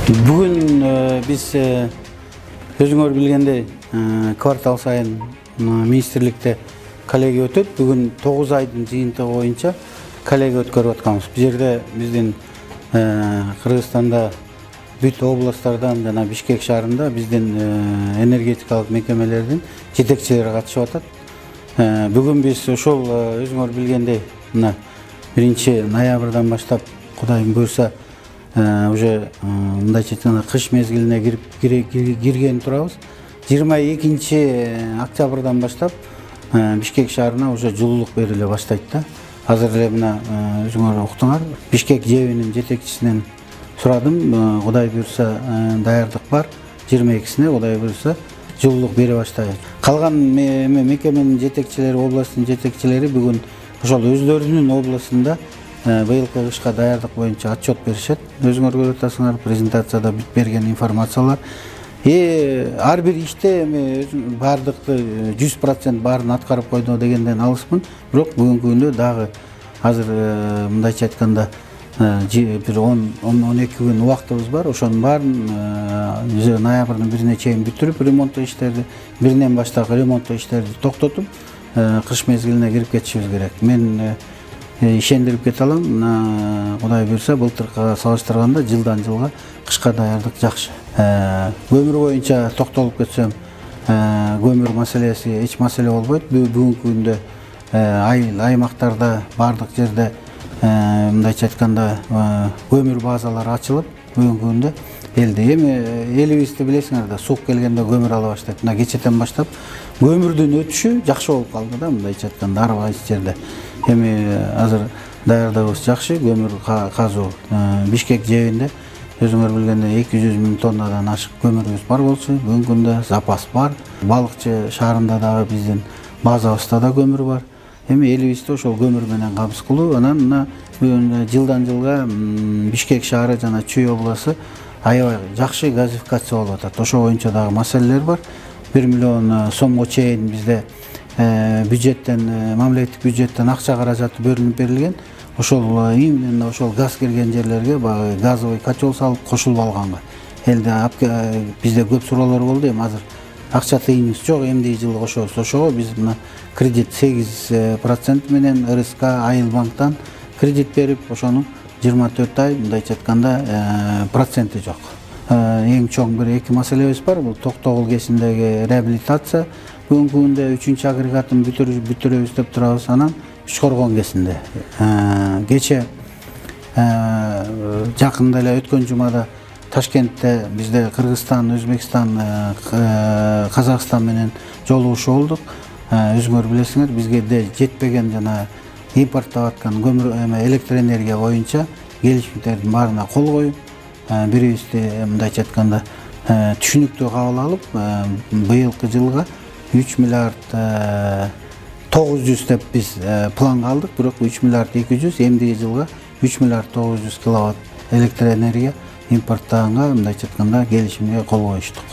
Бүгін біз өзіңөр білгендей квартал сайын министрлікте коллегия өтөт. Бүгін 9 айдың жиынтығы бойынша коллегия өткөрүп атканбыз. Бұл жерде біздің Кыргызстанда бүт областардан жана Бишкек шаарында біздің энергетикалык мекемелердин жетекчилери катышып атат. Бүгін біз ошол өзүңөр билгендей 1 ноябрдан баштап Кудайым буйрса уже мындайча айтканда кыш мезгилине кирген турабыз. 22 октябрдан баштап Бишкек шаарына уже жылуулук бериле баштайт да. Азыр эле мына өзүңөр уктуңар. Бишкек жебинин жетекчисинен сурадым. Кудай буйрса даярдык бар. 22-сине Кудай буйрса жылуулук бере баштайт. Калган мекеменин жетекчилери, областтын жетекчилери бүгүн ошол өздөрүнүн областында быйылкы кышка даярдык боюнча отчет беришет. Өзүңөр көрүп атасыңар, презентацияда бүт берген информациялар. Ар бир иште бардыкты 100% баарын аткарып койду дегенден алыспын. Бирок бүгүнкү күндө дагы азыр мындайча айтканда бир 10-12 күн убактыбыз бар. Ошонун баарын ноябрдын 1-ине чейин бүтүрүп, ремонттоо иштерди, 1-ден баштап ремонттоо иштерди токтотуп, кыш мезгилине кирип кетишибиз керек. Мен ишендирип кете алам. Кудай буйрса былтыркыга салыштырганда жылдан жылга кышка даярдык жакшы. Көмүр боюнча токтолуп кетсем, көмүр маселеси эч маселе болбойт. Бүгүнкү күндө аймактарда бардык жерде мындайча айтканда көмүр базалары ачылып, бүгүнкү күндө элибизди билесиңер да, суук келгенде көмүр ала баштайт. Мына кечэтен баштап көмүрдүн өтүшү жакшы болуп калды да, мындайча айтканда ар кайсы жерде. Азыр даярдыгыбыз жакшы, көмүр казуу Бишкек жебинде өзүңөр билгендей 200 000 тоннадан ашык көмүрүбүз бар болчу. Бүгүнкү күндө запас бар. Балыкчы шаарында дагы биздин базабызда да көмүр бар. Элибизди ошол көмүр менен кабыз кылуу. Анан жылдан жылга Бишкек шаары жана Чүй областы аябай жакшы газификация болуп атат. Ошол боюнча дагы маселелер бар. 1 миллион сомго чейин бизде бюджеттен, мамлекеттик бюджеттен акча каражаты бөлүнүп берилген. Ошол именно ошол газ кирген жерлерге газовый котел салып кошулуп алганга. Бизде көп суроолор болду. Азыр акча тыйыныбыз жок. Эмдиги жылы кошобуз. Ошого биз мына кредит 8% менен РСК Айыл банктан кредит берип, ошону 24 ай мындайча айтканда проценти жок. Эң чоң бир эки маселебиз бар. Бул Токтогул кесиндеги реабилитация. Бүгүнкү күндө 3 агрегатын бүтүрөбүз деп турабыз. Анан Үчкоргон кесинде кече жакында эле өткөн жумада Ташкентте бизде Кыргызстан, Өзбекстан, Казакстан менен жолугушуу болдук. Өзүңөр билесиңер, бизге жетпеген жана импорттоп аткан көмүр электр энергия боюнча келишимдердин баарына кол коюп, бирибизди мындайча айтканда түшүнүктүү кабыл алып, быйылкы жылга 3 миллиард 900 деп биз планга алдык. Бирок 3 миллиард 200, эмдиги жылга 3 миллиард 900 киловатт электр энергия импорттаганга мындайча айтканда келишимге кол коюштук.